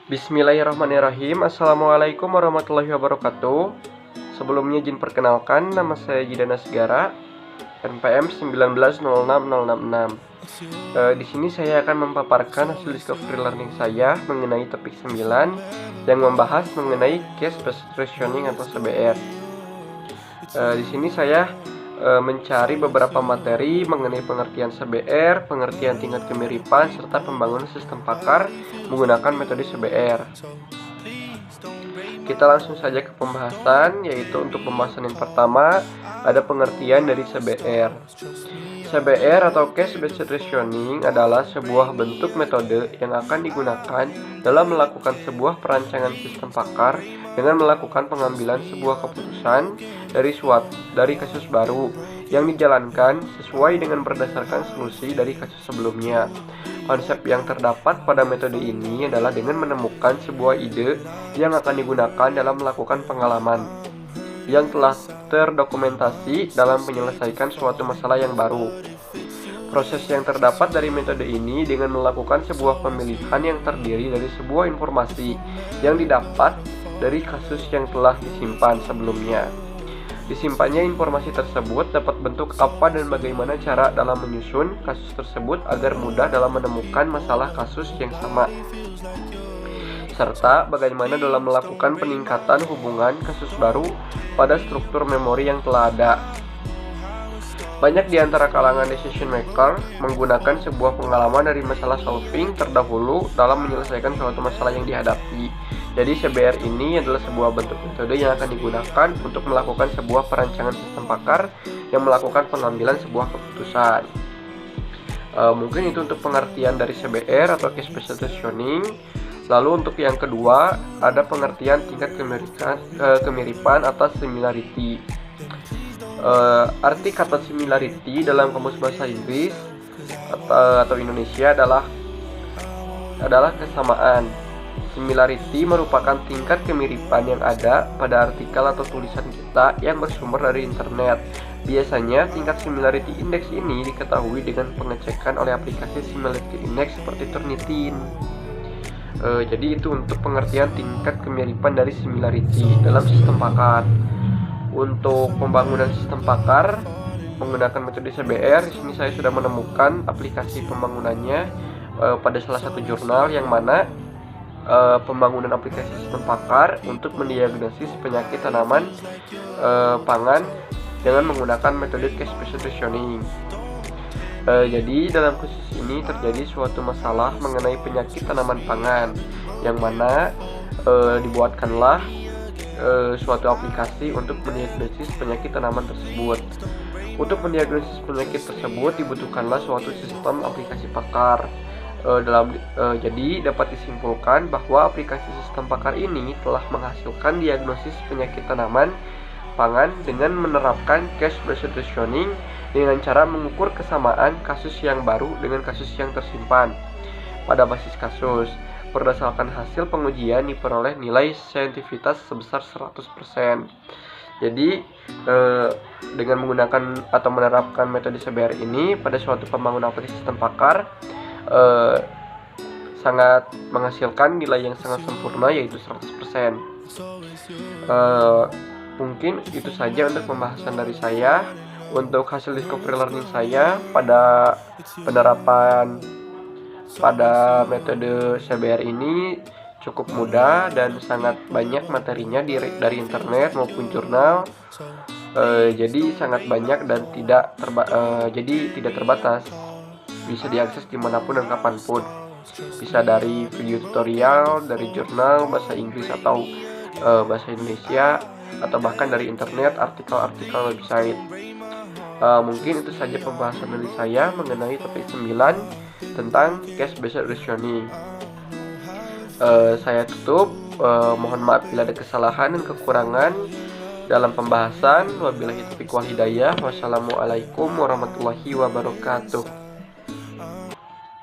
Bismillahirrahmanirrahim. Assalamualaikum warahmatullahi wabarakatuh. Sebelumnya izin perkenalkan, nama saya Jidana Segara, NPM 19060066. Di sini saya akan memaparkan hasil discovery learning saya mengenai topik 9 yang membahas mengenai case based reasoning atau CBR. Di sini saya mencari beberapa materi mengenai pengertian CBR, pengertian tingkat kemiripan, serta pembangunan sistem pakar menggunakan metode CBR. Kita langsung saja ke pembahasan, yaitu untuk pembahasan yang pertama ada pengertian dari CBR. CBR atau Case Based Reasoning adalah sebuah bentuk metode yang akan digunakan dalam melakukan sebuah perancangan sistem pakar dengan melakukan pengambilan sebuah keputusan dari kasus baru yang dijalankan sesuai dengan berdasarkan solusi dari kasus sebelumnya. Konsep yang terdapat pada metode ini adalah dengan menemukan sebuah ide yang akan digunakan dalam melakukan pengalaman yang telah terdokumentasi dalam menyelesaikan suatu masalah yang baru. Proses yang terdapat dari metode ini dengan melakukan sebuah pemilihan yang terdiri dari sebuah informasi yang didapat dari kasus yang telah disimpan sebelumnya. Disimpannya informasi tersebut dapat bentuk apa dan bagaimana cara dalam menyusun kasus tersebut agar mudah dalam menemukan masalah kasus yang sama, serta bagaimana dalam melakukan peningkatan hubungan kasus baru pada struktur memori yang telah ada. Banyak di antara kalangan decision maker menggunakan sebuah pengalaman dari masalah solving terdahulu dalam menyelesaikan suatu masalah yang dihadapi. Jadi CBR ini adalah sebuah bentuk metode yang akan digunakan untuk melakukan sebuah perancangan sistem pakar yang melakukan pengambilan sebuah keputusan. Mungkin itu untuk pengertian dari CBR atau Case Based Reasoning. Lalu untuk yang kedua ada pengertian tingkat kemiripan atau similarity. Arti kata similarity dalam kamus bahasa Inggris atau Indonesia adalah kesamaan. Similarity merupakan tingkat kemiripan yang ada pada artikel atau tulisan kita yang bersumber dari internet. Biasanya tingkat similarity index ini diketahui dengan pengecekan oleh aplikasi similarity index seperti Turnitin. Jadi itu untuk pengertian tingkat kemiripan dari similarity dalam sistem pakar. Untuk pembangunan sistem pakar menggunakan metode CBR, di sini saya sudah menemukan aplikasi pembangunannya pada salah satu jurnal yang mana pembangunan aplikasi sistem pakar untuk mendiagnosis penyakit tanaman pangan dengan menggunakan metode Case Based Reasoning. Jadi dalam kasus ini terjadi suatu masalah mengenai penyakit tanaman pangan yang mana dibuatkanlah suatu aplikasi untuk mendiagnosis penyakit tanaman tersebut. Untuk mendiagnosis penyakit tersebut dibutuhkanlah suatu sistem aplikasi pakar. Jadi dapat disimpulkan bahwa aplikasi sistem pakar ini telah menghasilkan diagnosis penyakit tanaman pangan dengan menerapkan Case Based Reasoning dengan cara mengukur kesamaan kasus yang baru dengan kasus yang tersimpan pada basis kasus. Berdasarkan hasil pengujian diperoleh nilai saintifitas sebesar 100%. Jadi dengan menggunakan atau menerapkan metode CBR ini pada suatu pembangunan aplikasi sistem pakar sangat menghasilkan nilai yang sangat sempurna, yaitu 100%. Mungkin itu saja untuk pembahasan dari saya. Untuk hasil discovery learning saya pada penerapan pada metode CBR ini cukup mudah dan sangat banyak materinya dari internet maupun jurnal. Jadi sangat banyak dan tidak terbatas. Bisa diakses dimanapun dan kapanpun. Bisa dari video tutorial, dari jurnal bahasa Inggris atau bahasa Indonesia, atau bahkan dari internet, artikel-artikel website. Mungkin itu saja pembahasan dari saya mengenai topik 9 tentang Case Based Reasoning. Saya tutup. Mohon maaf bila ada kesalahan dan kekurangan dalam pembahasan. Wabillahi taufiq wal hidayah. Wassalamualaikum warahmatullahi wabarakatuh.